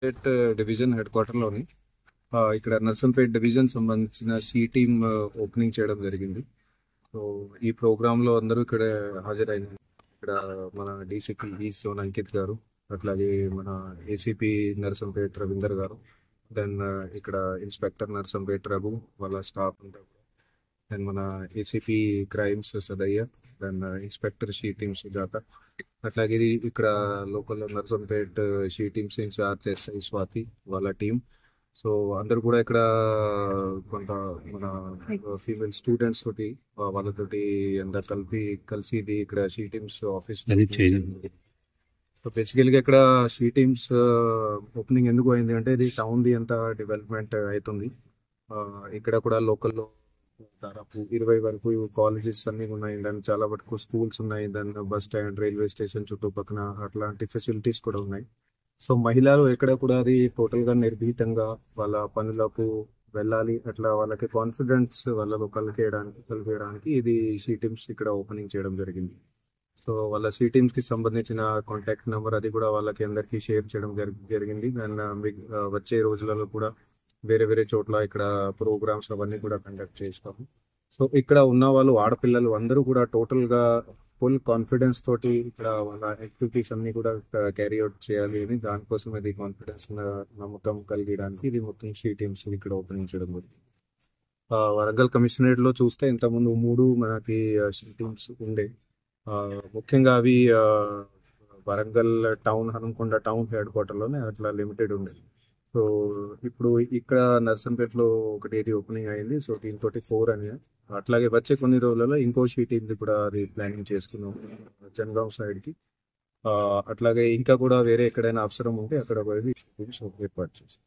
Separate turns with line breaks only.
State division head క్వార్టర్లోని ఇక్కడ Narsampet division సంబంధించిన C team opening చేయడం జరిగింది. సో ఈ ప్రోగ్రాంలో అందరూ ఇక్కడ హాజరైన ఇక్కడ మన డీసీపీ ఈ సోన్ అంకిత్ గారు, అట్లాగే మన ఏసీపీ నర్సంపేట్ రవీందర్ గారు, దెన్ ఇక్కడ ఇన్స్పెక్టర్ నర్సంపేట్ రఘు వాళ్ళ స్టాఫ్ అంతా, దెన్ మన ACP crimes Sadayya, then inspector she team Sujatha, అట్లాగే ఇక్కడ local Narsampet she teams in charge SI Swathi వాళ్ళ టీం. సో అందరు కూడా ఇక్కడ కొంత మన ఫీమేల్ స్టూడెంట్స్ తోటి వాళ్ళతోటి అందరు కలిసి ఇది ఇక్కడ షీ టీమ్స్ ఆఫీస్. సో బేసికల్గా ఇక్కడ షీ టీమ్స్ ఓపెనింగ్ ఎందుకు అయింది అంటే ఇది టౌన్ ది అంతా డెవలప్మెంట్ అవుతుంది. ఇక్కడ కూడా లోకల్లో దాదాపు 20 వరకు కాలేజెస్ అన్ని ఉన్నాయి, దాని చాలా వరకు స్కూల్స్ ఉన్నాయి, దాని బస్ స్టాండ్, రైల్వే స్టేషన్ చుట్టుపక్కల అట్లాంటి ఫెసిలిటీస్ కూడా ఉన్నాయి. సో మహిళలు ఎక్కడ కూడా అది టోటల్ గా నిర్భీతంగా వాళ్ళ పనులకు వెళ్ళాలి, అట్లా వాళ్ళకి కాన్ఫిడెన్స్ వాళ్ళలో కలిపేయడానికి ఇది సి టీమ్స్ ఇక్కడ ఓపెనింగ్ చేయడం జరిగింది. సో వాళ్ళ సి టీమ్స్ కి సంబంధించిన కాంటాక్ట్ నెంబర్ అది కూడా వాళ్ళకి అందరికి షేర్ చేయడం జరిగింది. అండ్ వచ్చే రోజులలో కూడా వేరే వేరే చోట్ల ఇక్కడ ప్రోగ్రామ్స్ అవన్నీ కూడా కండక్ట్ చేస్తాము. సో ఇక్కడ ఉన్న వాళ్ళు ఆడపిల్లలు అందరూ కూడా టోటల్ గా ఫుల్ కాన్ఫిడెన్స్ తోటి ఇక్కడ వాళ్ళ యాక్టివిటీస్ అన్ని కూడా క్యారీ అవుట్ చేయాలి అని, దానికోసం ఇది కాన్ఫిడెన్స్ నమ్మకం కలిగడానికి ఇది మొత్తం షీ టీమ్స్ ఇక్కడ ఓపెనింగ్ చేయడం జరిగింది. వరంగల్ కమిషనరేట్ లో చూస్తే ఇంతకుముందు 3 మనకి షీ టీమ్స్ ఉండే. ముఖ్యంగా అవి Warangal town, Hanumakonda town head క్వార్టర్లోనే అట్లా లిమిటెడ్ ఉండే. సో ఇప్పుడు ఇక్కడ నర్సంపేటలో ఒకటి ఓపెనింగ్ అయింది. సో దీంతో 4 అని, అట్లాగే వచ్చే కొన్ని రోజులలో ఇంకో షీ టీమ్ కూడా అది ప్లానింగ్ చేసుకున్నాం జనగాం సైడ్ కి. అట్లాగే ఇంకా కూడా వేరే ఎక్కడైనా అవసరం ఉంటే అక్కడ పోయి ఏర్పాటు చేస్తాం.